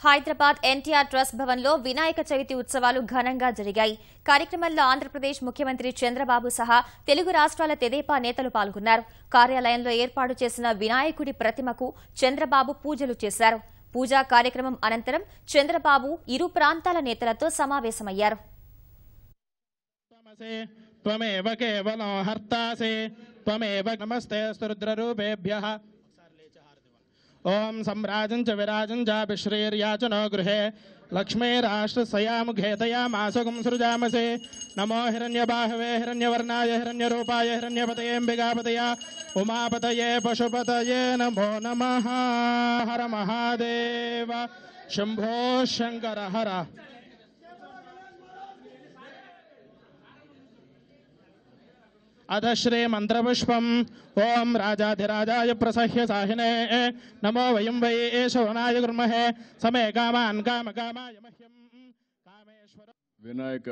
Hyderabad NTR trust భవన్లో వినాయక చవితి ఉత్సవాలు ఘనంగా జరిగాయి. కార్యక్రమంలో ఆంధ్రప్రదేశ్ ముఖ్యమంత్రి చంద్రబాబు సహా తెలుగు రాష్ట్రాల తెదేపా నేతలు పాల్గొన్నారు. కార్యాలయంలో ఏర్పాటు చేసిన వినాయకుడి ప్రతిమకు చంద్రబాబు పూజలు చేశారు. పూజా కార్యక్రమం అనంతరం చంద్రబాబు ఇరు ప్రాంతాల నేతలతో సమావేశమయ్యారు. ओम सम्राजं च विराजं चाभिश्रेर्याचनो गृहे लक्ष्मी राष्ट्रसयामुखे तयामासुगं सृजामसे नमो हिरण्यबाहवे हिरण्यवर्णाय हिरण्यरूपाय हिरण्यपतयेऽम्बिकापतय उमापतये पशुपतये नमो नमः। हर महादेव शंभो शंकर हर। अधश्री मंत्रपुष्पम ओं राजाधिराजाय प्रसह्य साहिने नमो वयं वै शवनाय गुर्महे समे कामान् कामकामाय मह्यं कामेश्वर। వినాయక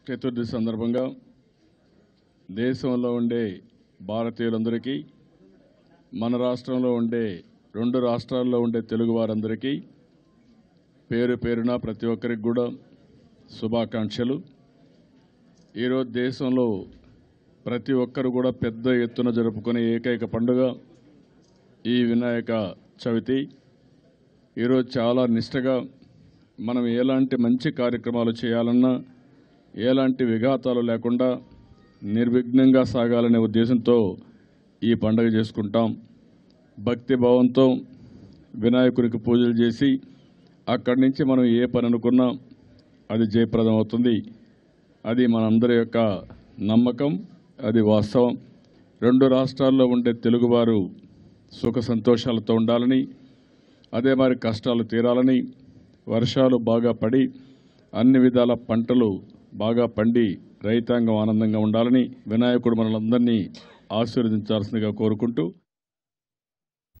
చతుర్థి సందర్భంగా దేశంలో ఉండే భారతీయులందరికీ మన రాష్ట్రంలో ఉండే రెండు రాష్ట్రాల్లో ఉండే తెలుగు వారందరికీ పేరు పేరున ప్రతి ఒక్కరికి కూడా శుభాకాంక్షలు. ఈరోజు దేశంలో ప్రతి ఒక్కరు కూడా పెద్ద ఎత్తున జరుపుకునే ఏకైక పండుగ ఈ వినాయక చవితి. ఈరోజు చాలా నిష్టగా మనం ఎలాంటి మంచి కార్యక్రమాలు చేయాలన్నా ఎలాంటి విఘాతాలు లేకుండా నిర్విఘ్నంగా సాగాలనే ఉద్దేశంతో ఈ పండుగ చేసుకుంటాం. భక్తి భావంతో వినాయకునికి పూజలు చేసి అక్కడి నుంచి మనం ఏ పని అనుకున్నా అది జయప్రదం అవుతుంది. అది మనందరి యొక్క నమ్మకం, అది వాస్తవం. రెండు రాష్ట్రాల్లో ఉండే తెలుగువారు సుఖ సంతోషాలతో ఉండాలని, అదే మరి కష్టాలు తీరాలని, వర్షాలు బాగా పడి అన్ని విధాల పంటలు బాగా పండి రైతాంగం ఆనందంగా ఉండాలని వినాయకుడు మనలందరినీ ఆశీర్వదించాల్సిందిగా కోరుకుంటూ